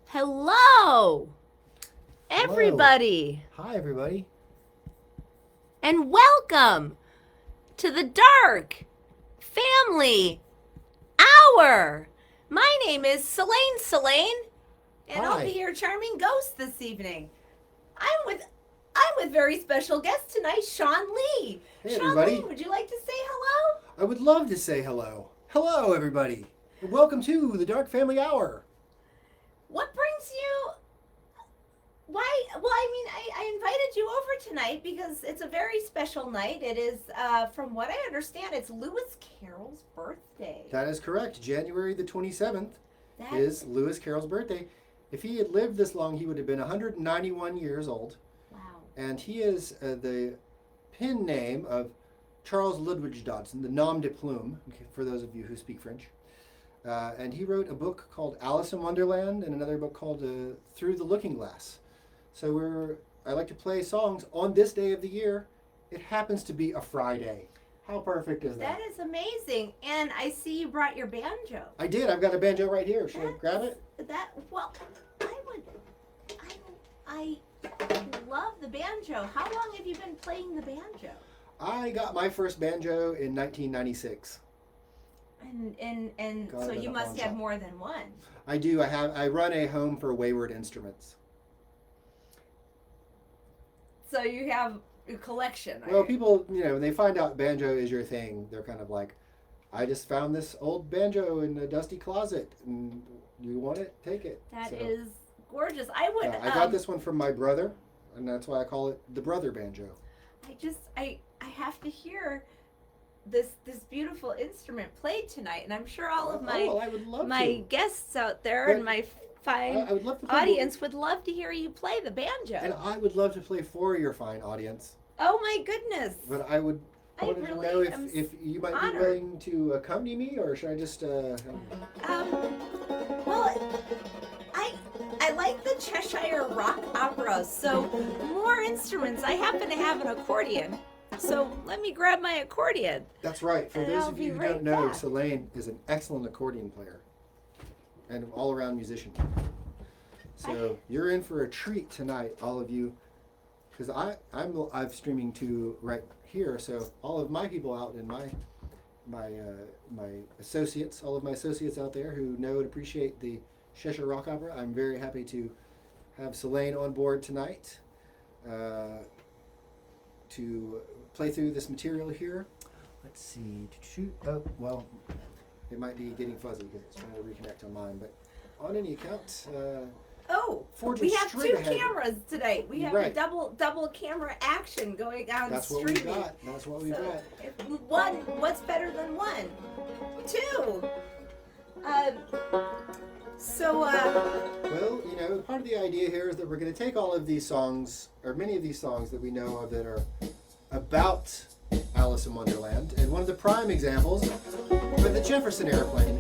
Hello, Hello. everybody, Hi, everybody. and welcome to the Dark Family Hour. My name is Selene, and I'll Hi. be your charming ghost this evening. I'm with very special guest tonight, Sean Lee. Hey, Sean everybody. Lee, would you like to say hello? I would love to say hello. Hello, everybody. And welcome to the Dark Family Hour. What brings you? Why? Well, I invited you over tonight because it's a very special night. It is, from what I understand, it's Lewis Carroll's birthday. That is correct. January the 27th That is Lewis Carroll's birthday. If he had lived this long, he would have been 191 years old. wow. And he is the pen name of Charles Ludwig Dodson, the nom de plume, for those of you who speak French. And he wrote a book called Alice in Wonderland and another book called Through the Looking Glass. So I like to play songs on this day of the year. It happens to be a Friday. How perfect is that? That is amazing. And I see you brought your banjo. I did. I've got a banjo right here. Should I grab it? I love the banjo. How long have you been playing the banjo? I got my first banjo in 1996. And Got so it at you a must pawn have shop. more than one. I do. I run a home for wayward instruments. So you have a collection. Well, people, when they find out banjo is your thing, they're kind of like, I just found this old banjo in a dusty closet, and you want it? Take it. That So, is gorgeous. I would. I got this one from my brother, and that's why I call it the brother banjo. I have to hear this beautiful instrument played tonight, and I'm sure all of well, I would love my to. guests out there But and my fine I would love to play audience would love to hear you play the banjo. And I would love to play for your fine audience. Oh my goodness! But I wanted to really know am if you might honored. be willing to accompany me, or should I just? Well, I like the Cheshire Rock Opera, so more instruments. I happen to have an accordion, so let me grab my accordion. That's right. For And those I'll of be you who right don't know, back. Selene is an excellent accordion player and an all-around musician. So you're in for a treat tonight, all of you, because I'm streaming to right here. So all of my people out in my associates, all of my associates out there who know and appreciate the Cheshire Rock Opera, I'm very happy to have Selene on board tonight to play through this material here. Let's see. Oh, well, it might be getting fuzzy because it's trying to reconnect on mine. But on any account, Oh, forging we have straight two ahead. cameras today. We have Right. a double camera action going on That's what streaming. we got. That's what we So, got. what's better than one? Two. Well, part of the idea here is that we're going to take all of these songs, or many of these songs that we know of that are about Alice in Wonderland, and one of the prime examples, but the Jefferson Airplane.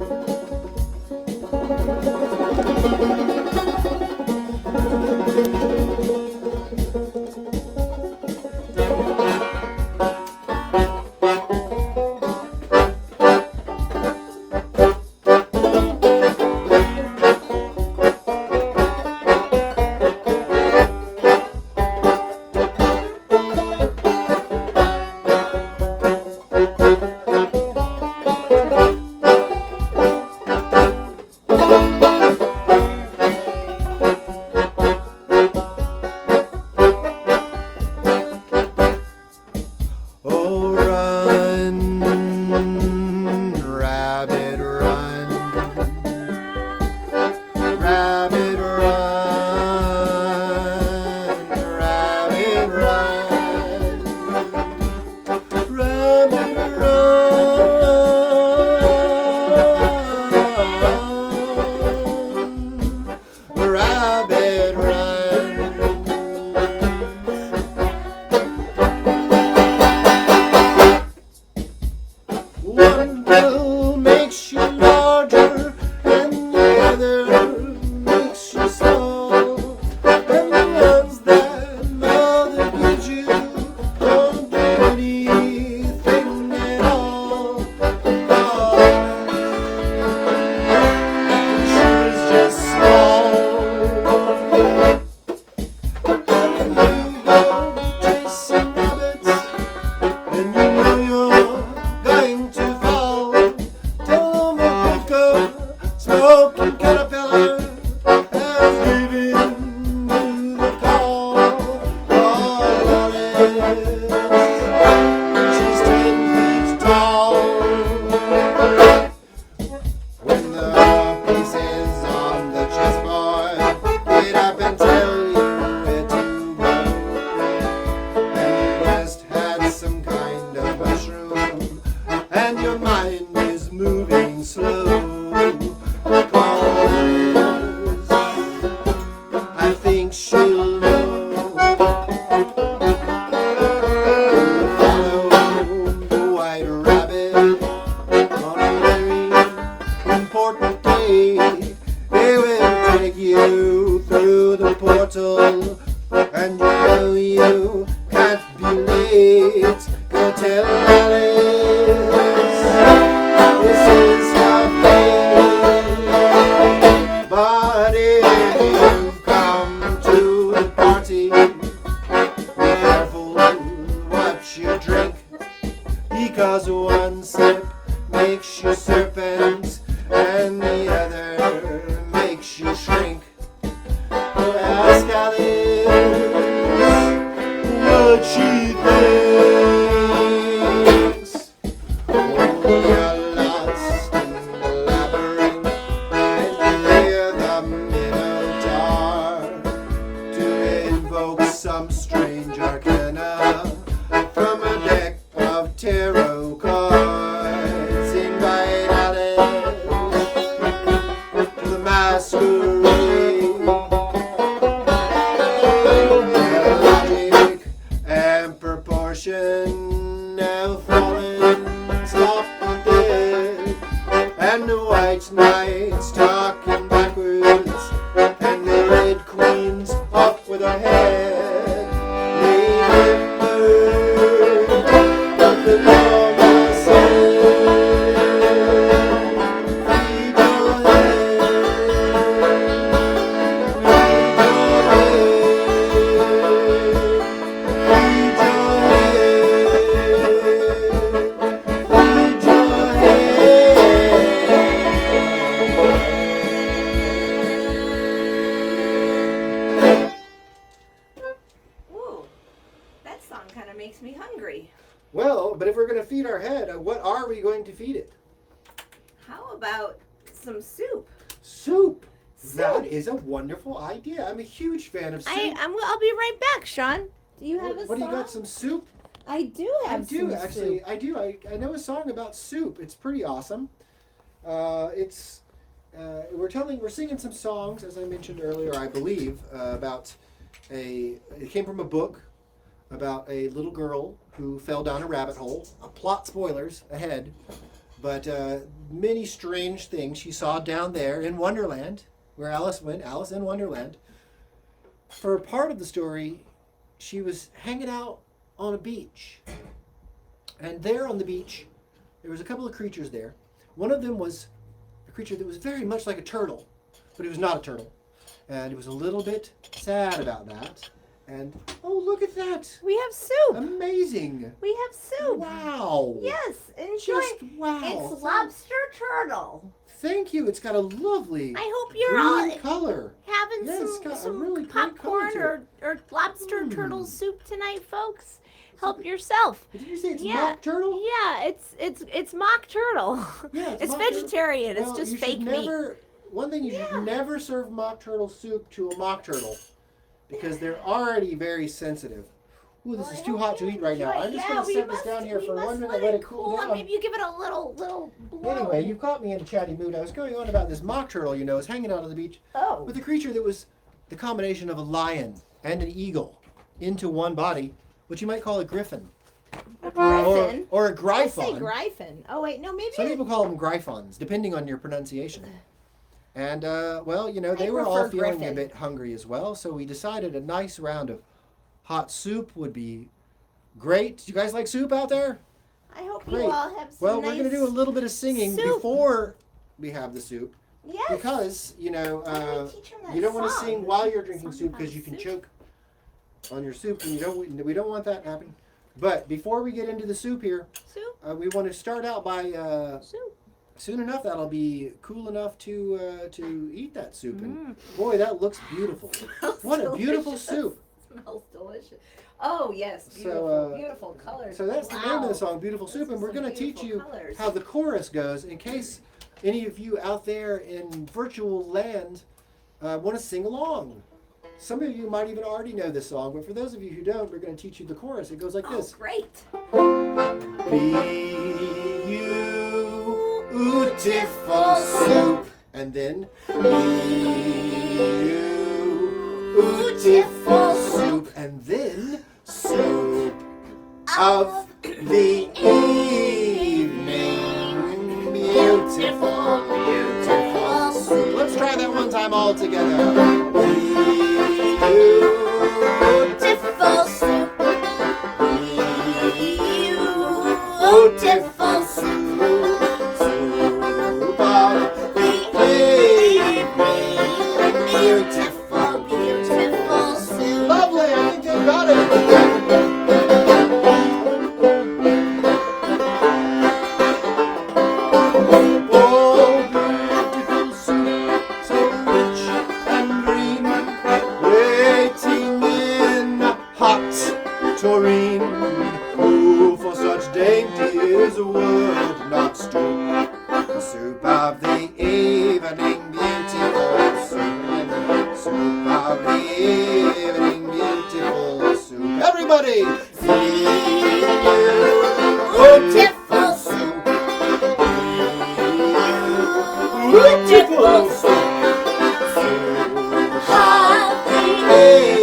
caterpillar has given to the call of Alice. She's 10 feet tall. When the piece is on the chessboard, get up and tell you where to go. And you just had some kind of mushroom, and your mind is moving slow. Call Liz. I think she'll know. Follow the white rabbit on a very important day. They will take you through the portal, and you know you can't be late. Go tell Alice this is her fate. But if you've come to the party, be careful what you drink, because one sip makes you serpent and the other makes you shrink. Ask Alice what she thinks. Oh, you're lost in the labyrinth, and you hear the Minotaur to invoke some strange arcana from a deck of tarot cards. Invite Alice to the masquerade. Logic and proportion have fallen, stop dead, and the white knights talking backwards, and the red queen's off with her head. Remember what the Lord said. Feed your head. Feed your head. Feed your head. Ooh, that song kind of makes me hungry. Well, but if we're going to feed our head, what are we going to feed it? How about some soup? Soup. Soup. That is a wonderful idea. I'm a huge fan of soup. I'll be right back, Sean. Do you have a What do song? you got? Some soup? I do have I do some actually. soup. I do. I know a song about soup. It's pretty awesome. We're singing some songs, as I mentioned earlier, I believe, about it came from a book about a little girl who fell down a rabbit hole. Plot spoilers ahead, but many strange things she saw down there in Wonderland, where Alice went, Alice in Wonderland. For part of the story, she was hanging out on a beach. And there on the beach, there was a couple of creatures there. One of them was a creature that was very much like a turtle, but it was not a turtle. And it was a little bit sad about that. And, oh, look at that. We have soup. Amazing. We have soup. Wow. Yes, enjoy. Just wow. It's lobster turtle. Thank you. It's got a lovely I hope you're green all color. having Yeah, it's got a some really great color popcorn to or lobster turtle soup tonight, folks. Help yourself. Did you say it's Yeah. mock turtle? Yeah, it's mock turtle. Yeah, It's mock turtle. vegetarian. Well, It's just you fake should meat. One thing you Yeah. should never serve mock turtle soup to a mock turtle because they're already very sensitive. Ooh, this Well, is I too hope hot to you eat right now. enjoy it. I'm just Yeah, going to we set this must- down here we for must 1 minute, let it cool down. Maybe you give it a little blow. Anyway, you caught me in a chatty mood. I was going on about this mock turtle, is hanging out on the beach Oh. with a creature that was the combination of a lion and an eagle into one body, which you might call a griffin. A griffin. Or a I say gryphon. gryphon. Oh wait, no, maybe. Some people call them gryphons, depending on your pronunciation. And, they were all prefer feeling griffin. a bit hungry as well, so we decided a nice round of hot soup would be great. Do you guys like soup out there? I hope Great. you all have some Well, nice we're going to do a little bit of singing soup. before we have the soup. Yes. Because, Why don't we teach 'em that you don't want to song? sing while you're drinking Song soup about because you can soup. choke on your soup, and we don't want that happening. But before we get into the soup here, Soup. we want to start out by Soup. soon enough that'll be cool enough to eat that soup. And boy, that looks beautiful. What a beautiful soup. Smells delicious. Oh yes, beautiful, beautiful colors. So that's the name of the song, Beautiful Soup, and we're going to teach you how the chorus goes in case any of you out there in virtual land want to sing along. Some of you might even already know this song, but for those of you who don't, we're going to teach you the chorus. It goes like this. Great. Beautiful soup, and then beautiful soup, and then soup of the evening. Beautiful, beautiful soup. Let's try that one time all together. Beautiful soup. Beautiful soup. Soup of the evening. Beautiful, beautiful soup. Lovely, I think they got it. Who for such dainties would not stoop? The soup of the evening, beautiful soup. Soup of the evening, beautiful soup. Everybody! Beautiful soup. Beautiful soup. Soup of the evening.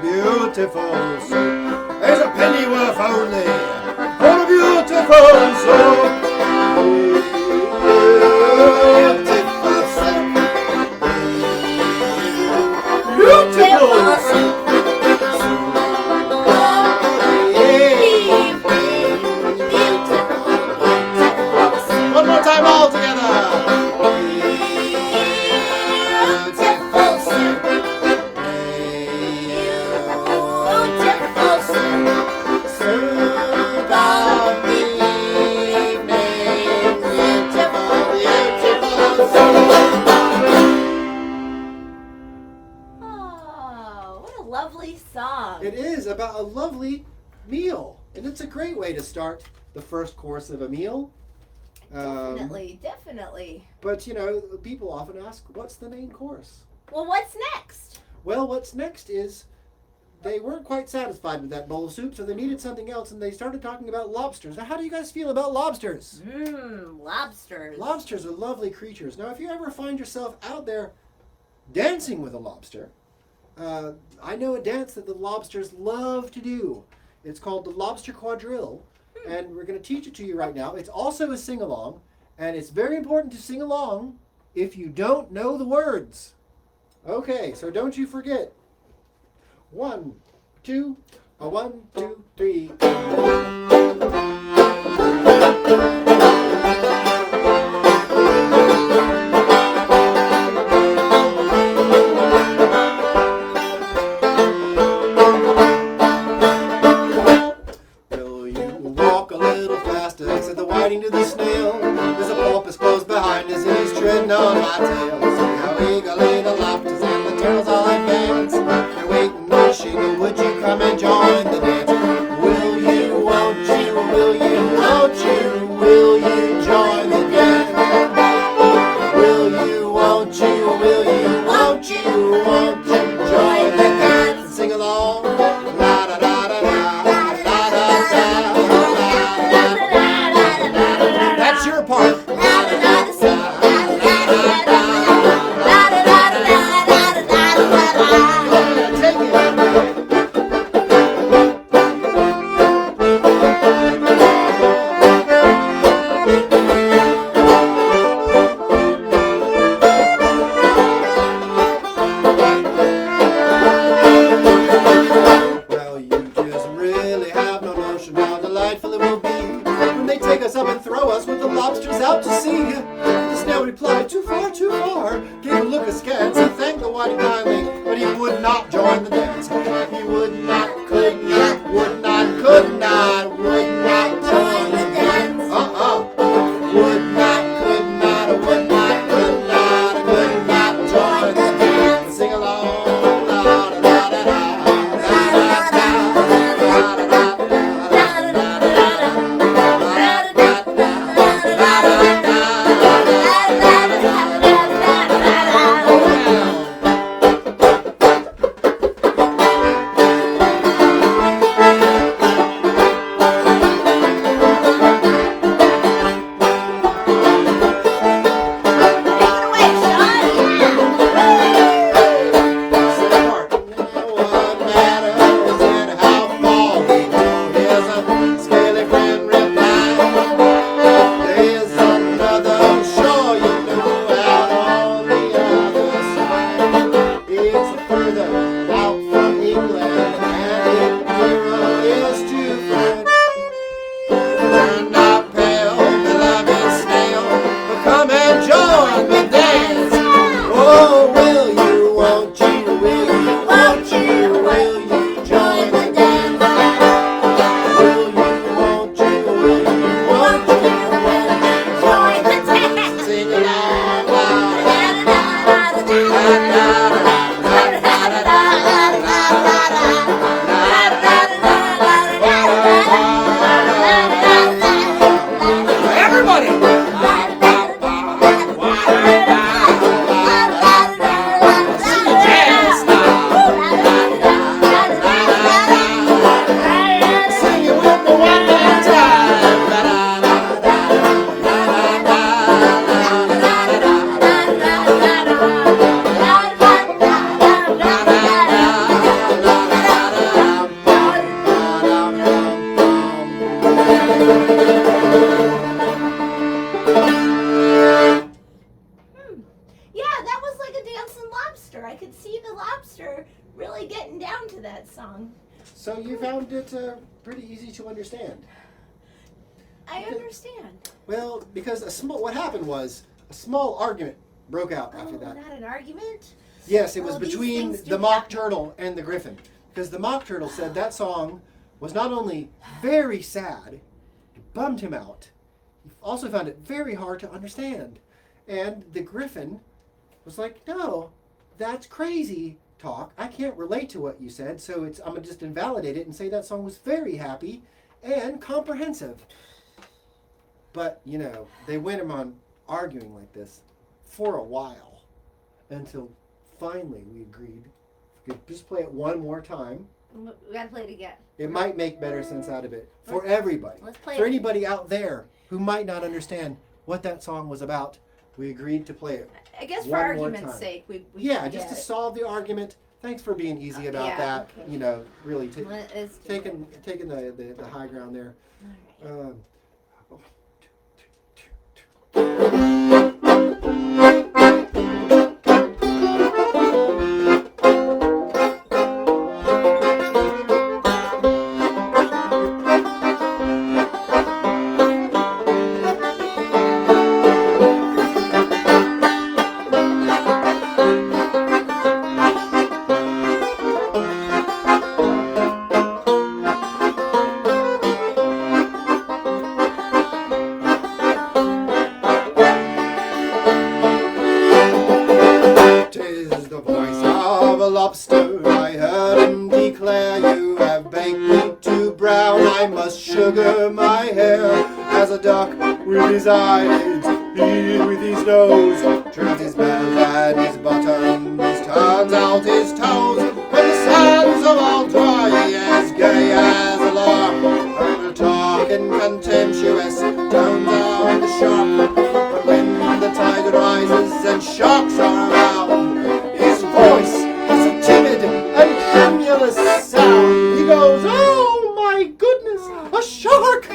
Beautiful soup. There's a pennyworth only for a beautiful soup. Beautiful soup. Beautiful soup. One more time all together. Beautiful soup. Lovely song. It is about a lovely meal, and it's a great way to start the first course of a meal. Definitely. But you know, people often ask, what's the main course? Well, what's next? Well, what's next is they weren't quite satisfied with that bowl of soup, so they needed something else, and they started talking about lobsters. Now, how do you guys feel about lobsters? Lobsters. Lobsters are lovely creatures. Now, if you ever find yourself out there dancing with a lobster, I know a dance that the lobsters love to do. It's called the Lobster Quadrille, and we're going to teach it to you right now. It's also a sing-along, and it's very important to sing along if you don't know the words. Okay, so don't you forget. 1, 2, 1, 2, 3. To the snail, there's a porpoise close behind us, and he's treading on my tail. See how eagerly the lobsters and the turtles all advance. They're waiting on the shingle, would you come and join the dance? Will you, won't you, replied, too far, too far. Gave a look askance and thanked the whitey kindly, but he would not join the dance. He would not, could not, would not, could not, would not join the dance. Would not, could not, would not, could not join the dance. Sing along. So you found it pretty easy to understand. I understand. Well, because what happened was a small argument broke out after that. Not an argument? Yes, it was between the Mock Turtle and the Griffin. Because the Mock Turtle said that song was not only very sad, it bummed him out, he also found it very hard to understand. And the Griffin was like, no, that's crazy talk. I can't relate to what you said, so I'm going to just invalidate it and say that song was very happy and comprehensive. But, they went on arguing like this for a while until finally we agreed we could just play it one more time. We got to play it again. It might make better sense out of it for everybody. Let's play for it. Anybody out there who might not understand what that song was about, we agreed to play it. I guess for one more argument's time. sake, we just to solve the argument. Thanks for being easy about that. Okay. Really taking taking the high ground there. All right. Lobster, I heard him declare, you have baked me too brown. I must sugar my hair as a duck with his eyelids, he with his nose, turns his belt and his buttons, turns out his toes, and the sands are all dry, as gay as a lark, and talking contemptuous, down down the shark. But when the tide rises and sharks are around, his voice a timid and tremulous sound. He goes, oh my goodness, a shark!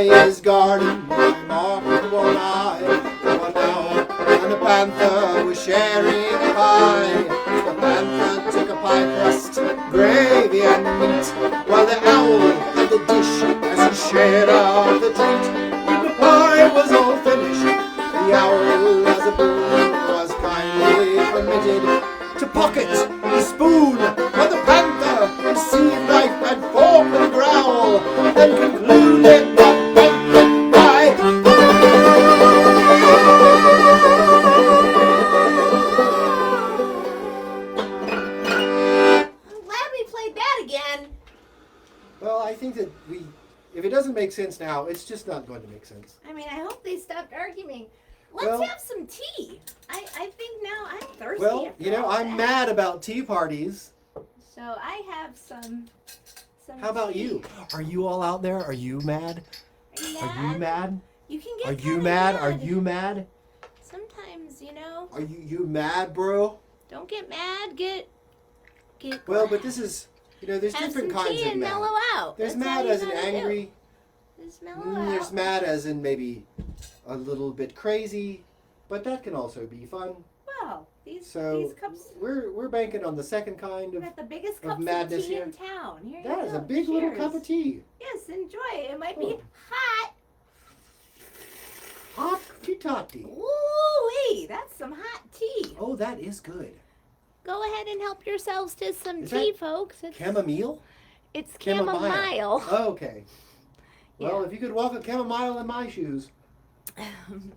his garden, my mark with one eye. One owl and the panther was sharing a pie. The panther took a pie crust, gravy and meat, while the owl had the dish as he shared out the treat. When the pie was all finished, the owl, as a boon, was kindly permitted to pocket the spoon. But the panther received knife and fork with a growl, and concluded that banquet pie. I'm glad we played that again. Well, I think that if it doesn't make sense now, it's just not going to make sense. I mean, I hope they stopped arguing. Let's Well- have some tea. I think now I'm thirsty. Well, after all I'm that. mad about tea parties. So I have some How about tea. you? Are you all out there? Are you mad? Are you Are you mad? You can get Are you kinda mad? Are you mad? Sometimes, Are you mad, bro? don't get mad. Get. Well, but this is, there's have different some kinds tea of and mad. mellow out. There's That's all mad you as in gotta do. angry. Just mellow out. There's mad as in maybe a little bit crazy, but that can also be fun. Well, these So cups. we're banking on the second kind We of. got the biggest of cups of madness tea here. in town. Here you That go. is a big little Cheers. cup of tea. Yes, enjoy. It might be Oh. hot. Hot titati. Ooh-wee, that's some hot tea. Oh, that is good. Go ahead and help yourselves to some Is tea, that folks. Chamomile? It's Chamomile. chamomile. Okay. Well, if you could walk a chamomile in my shoes.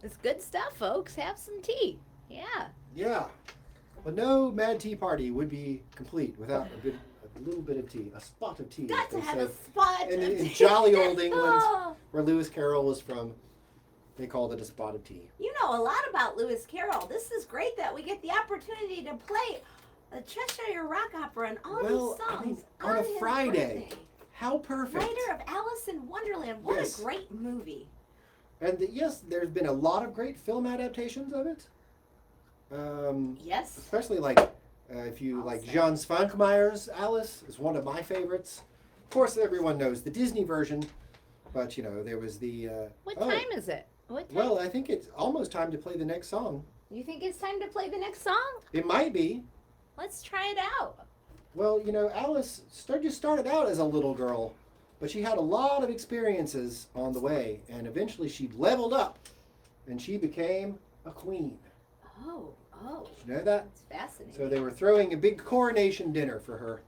It's good stuff, folks. Have some tea. Yeah. Yeah. Well, no mad tea party would be complete without a little bit of tea, a spot of tea. Got as to they have say. a spot And of in tea. jolly old England, Oh, where Lewis Carroll was from, they called it a spot of tea. you know a lot about Lewis Carroll. This is great that we get the opportunity to play a Cheshire Rock Opera and all Well, these songs I mean, on a his Friday. birthday. How perfect. Writer of Alice in Wonderland. What Yes. a great movie. And yes, there's been a lot of great film adaptations of it. Yes. Especially like if you like Jan Svankmeyer's Alice is one of my favorites. Of course, everyone knows the Disney version, but there was the. What time is it? What time? Well, I think it's almost time to play the next song. You think it's time to play the next song? It might be. Let's try it out. Well, Alice just started out as a little girl, but she had a lot of experiences on the way, and eventually she leveled up, and she became a queen. Oh. Did you know that? That's fascinating. So they were throwing a big coronation dinner for her.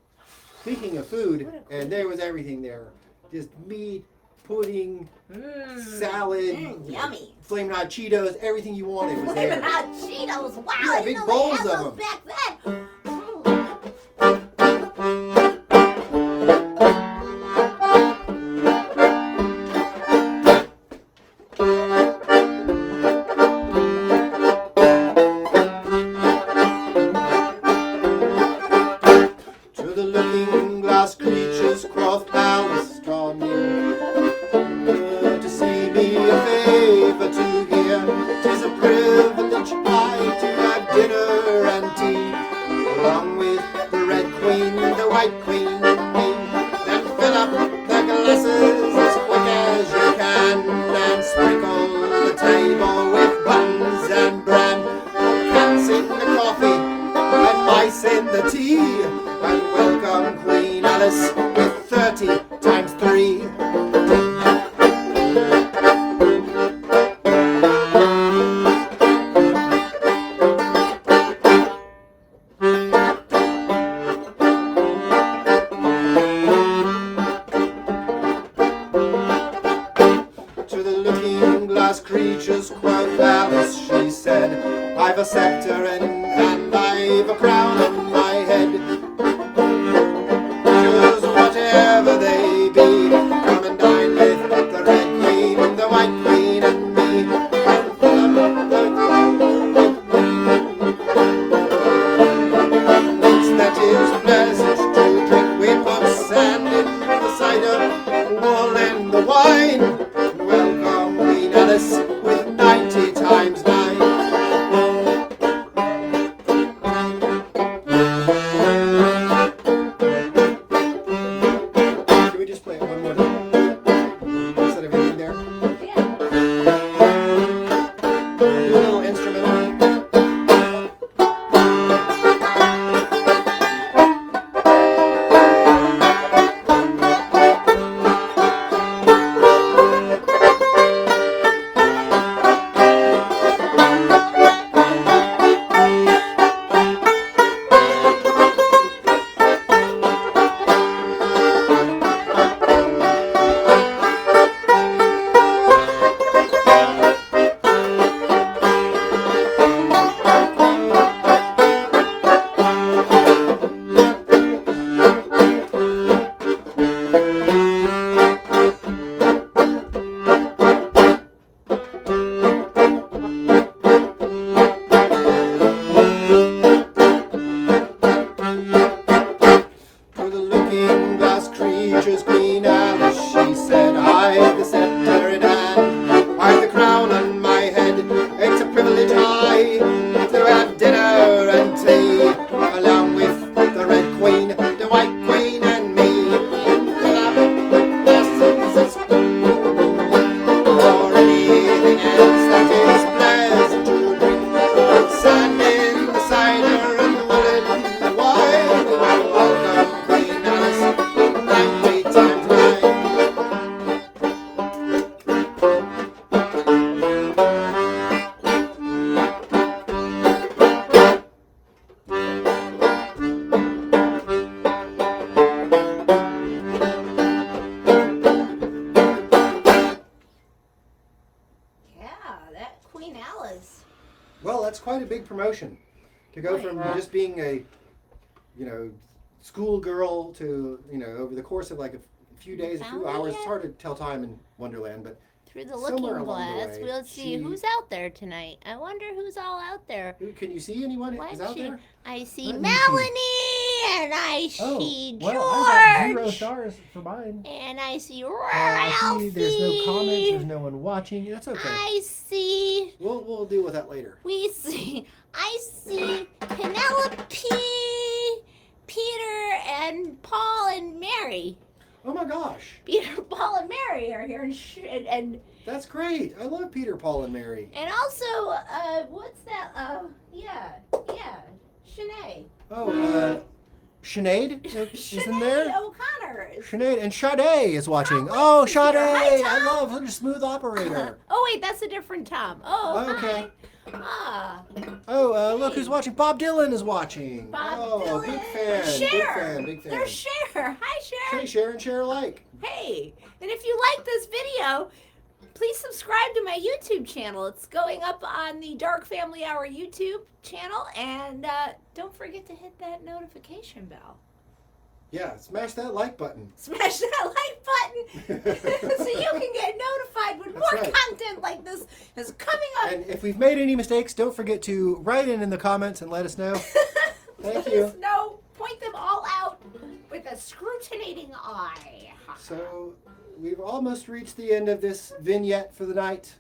Speaking of food, What a and queen. there was everything there. Just meat, pudding, salad, yummy. flaming hot Cheetos, everything you wanted was Flamin' there. hot Cheetos. Wow, Yeah, I didn't big know bowls they had of those 'em. back then. To the looking glass creatures, quoth Alice, draw near to see me a favour to hear. 'Tis a privilege high to have dinner and tea, along with the Red Queen, the White Queen, and me. Then fill up the glasses as quick as you can, and sprinkle the table with buns and bran. Cats in the coffee and mice in the tea, and welcome Queen Alice with 30 times 3. To the looking glass creatures, quoth Alice, she said, I've a sceptre and I've a crown on my head. Choose whatever they be, come and dine with the Red Queen, the White Queen, and me. Next that is pleasant to drink, we put sand in the cider, wool in the wine, and welcome Queen Alice with 90 times 9. Can we just play it one more time? Instead of everything there? Well, that's quite a big promotion. To go from just being a, schoolgirl to, over the course of like a few days, a few hours. It's hard to tell time in Wonderland, but through the looking glass, we'll see who's out there tonight. I wonder who's all out there. Can you see anyone who's out there? I see Melanie, and I see George. I got 0 stars for mine. And I see I Ralphie. see there's no comments, there's no one watching. That's okay. I see. We'll deal with that later. I see Penelope, Peter, and Paul, and Mary. Oh my gosh. Peter, Paul, and Mary are here, and that's great. I love Peter, Paul, and Mary. And also, what's that? Yeah, Sinead. Oh, Sinead is in there? O'Connor. Sinead, and Sade is watching. Oh, Sade! I love her smooth operator. Oh, wait, that's a different Tom. Oh, okay. Hi. Oh, look who's watching. Bob Dylan is watching. Bob Dylan. Big fan. Cher. Big fan. There's Cher. Hi, Cher. Hey, Cher and Cher alike. Hey, and if you like this video, please subscribe to my YouTube channel. It's going up on the Dark Family Hour YouTube channel, and don't forget to hit that notification bell. Yeah, smash that like button. Smash that like button so you can get notified when more content like this is coming up. And if we've made any mistakes, don't forget to write in the comments and let us know. Thank you. No, point them all out with a scrutinating eye. So we've almost reached the end of this vignette for the night.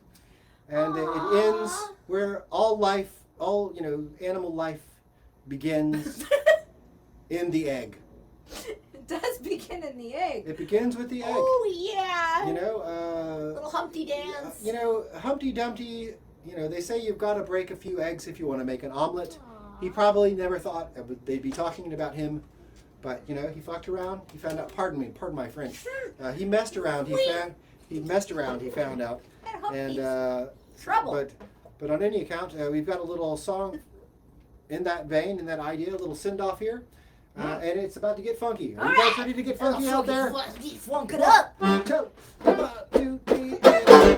And it ends where all animal life begins in the egg. It does begin in the egg. It begins with the egg. Oh, yeah. Little Humpty dance. Humpty Dumpty, they say you've got to break a few eggs if you want to make an omelet. He probably never thought they'd be talking about him. But, he fucked around. He found out, pardon my French. He messed around. He found out. And, trouble. But on any account, we've got a little song in that vein, in that idea, a little send-off here. And it's about to get funky. Are you guys ready to get funky out there? Funk it up. 1, 2, 3, and...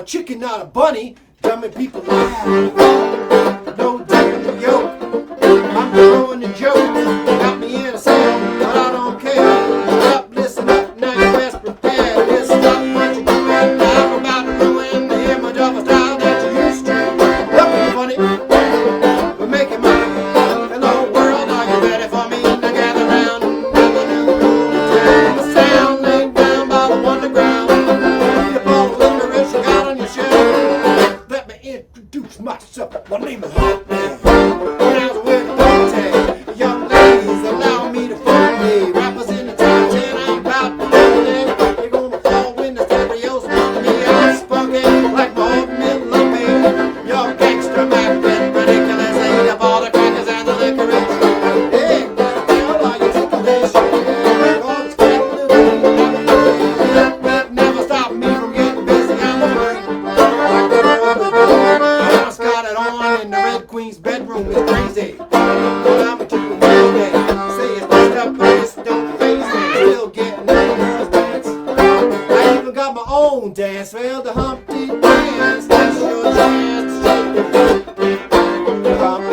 Chicken, not a bunny, dumbing people laugh. No taking the yoke. I'm throwing the joke. Got me in a cell, but I don't care. Up, listen up, now you best prepare. This is not what you do and I'm about to ruin the image of a style that you used to. Looking funny, we're making money. Hello world, are you ready for me to gather round? The sound laid down by the underground. If all the licorice you got on your shelf, let me introduce myself. My name is Hot Man. When I was with Dante, young ladies allow me to phone me. Rappers in the top 10, I'm about to do it. They're gonna fall when the stereos pump me. I'm spunky like my old men love me. Your gangster acting ridiculous. Ate up all the crackers and the licorice. Hey, girl, are you taking this? in the Red Queen's bedroom is crazy. I'm too crazy. Say it's messed up, but this don't faze me. Still getting the girls dance. I even got my own dance. Well, the Humpty dance. That's your chance. Humpty Hump.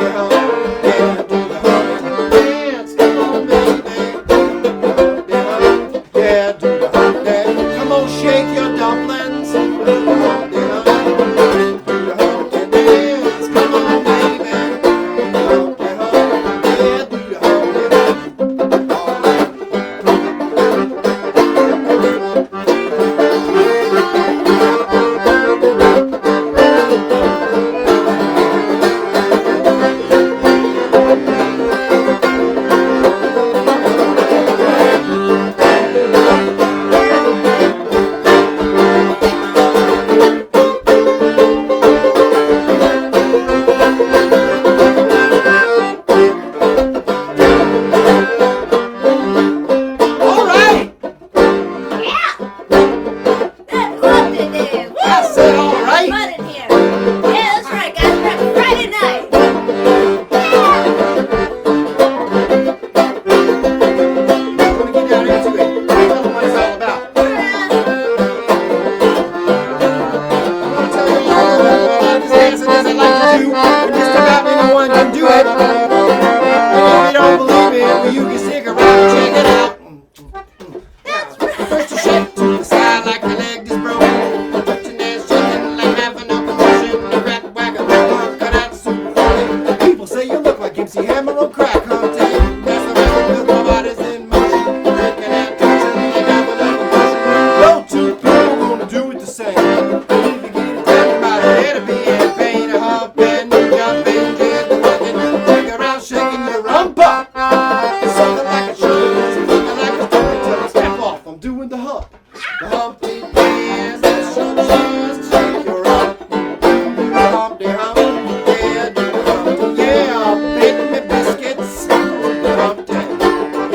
Yeah, do the Humpty dance. Come on, baby. Humpty Hump. Yeah, do the Humpty. Come on, shake your dumplings. Humpty Hump. Do the Humpty dance. Come on, baby. Humpty Hump. Yeah, do the Humpty. All right. All right. Loved it, Dave. Woo! I said all right. Fun in here. Yeah, that's right, guys. We're having Friday night. I'm gonna get down into it. Tell them what it's all about. I'm gonna tell you all about this dancing as I like to do. And just about anyone can do it. And if you don't believe it, well, you can stick around and check it out. First you shake to the side like your leg is broken. Touching and shaking like having a commotion. The rat wagon, cut out super funny. People say you look like MC Hammer on crack, Humpty. That's the way because my body's in motion. Breaking and touching like I'm a locomotion. No two people gonna do it the same. If you get it down about it, it'll be in pain. A hump and you jump and jig the working. Take around shaking your rump up. It's something like a show, something like a story. Tell me, step off, I'm doing the hump. The Humpty dance, that's your chance to shake your rump. Do the Humpty Hump, yeah, do the Humpty, yeah, bake me biscuits. Do the Humpty,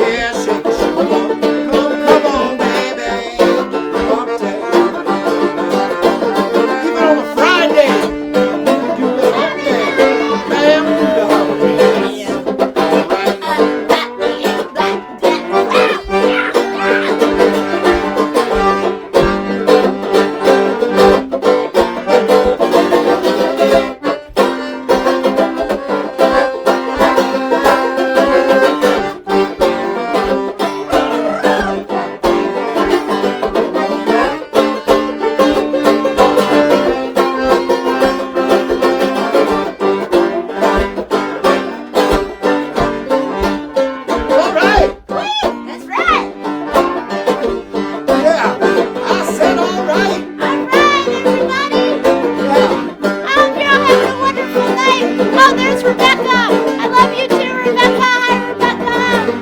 yeah, shake your rump. Come on, baby, do the Humpty. Even on a Friday, do the Humpty, bam, do the Humpty. All right. All right. That's right. Yeah, I said all right. All right, everybody. Yeah. I hope you're all having a wonderful night. Oh, there's Rebecca. I love you too, Rebecca. Hi, Rebecca.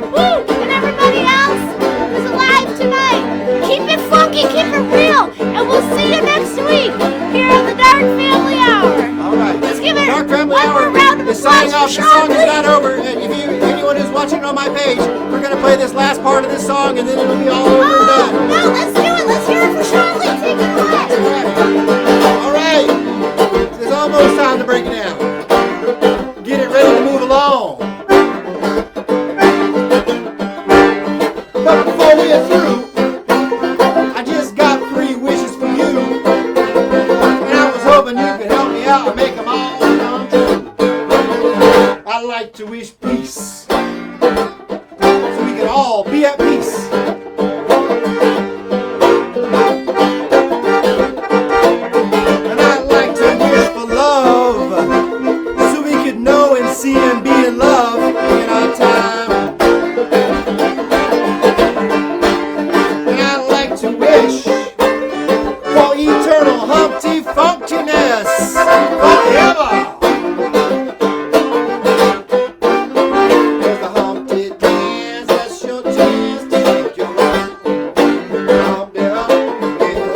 Woo! And everybody else who's alive tonight. Keep it funky, keep it real, and we'll see you next week here on the Dark Family Hour. All right. Let's give it Dark Family one Hour more round of is signing applause off. for The song Sean, is not please. over. And if anyone is watching on my page, we're gonna play this last part of this song, and then it'll be all over and Oh, done. no, let's do it. Let's hear it for Sean Lee. Take it away. All right. It's almost time to break it down. Get it ready to move along. But before we're through, I just got 3 wishes for you, and I was hoping you could help me out and make them all come true. I like to wish peace, so we can all be at peace. And I'd like to wish for love, so we could know and see and be in love in our time. And I'd like to wish for eternal Humpty funkiness forever. There's the Humpty dance, that's your chance to shake your rump. Humpty Hump, yeah.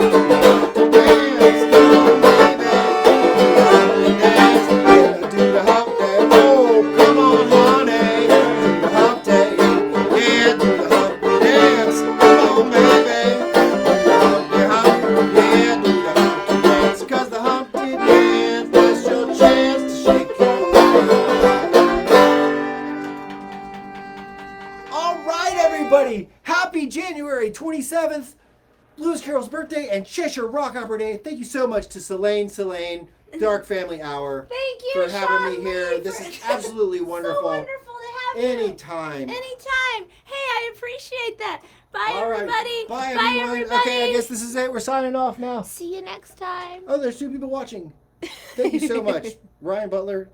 Dance, come on, baby. Humpty dance, yeah. Do the Humpty, oh, come shake your body. All right, everybody. Happy January 27th, Lewis Carroll's birthday and Cheshire Rock Opera Day. Thank you so much to Selene, Dark Family Hour, Thank you, for having me Sean here. Lee, This for- is absolutely wonderful. So wonderful to have you. Anytime. Anytime. Hey, I appreciate that. Bye, All right. everybody. Bye, Bye, everyone. everybody. Okay, I guess this is it. We're signing off now. See you next time. Oh, there's 2 people watching. Thank you so much. Ryan Butler,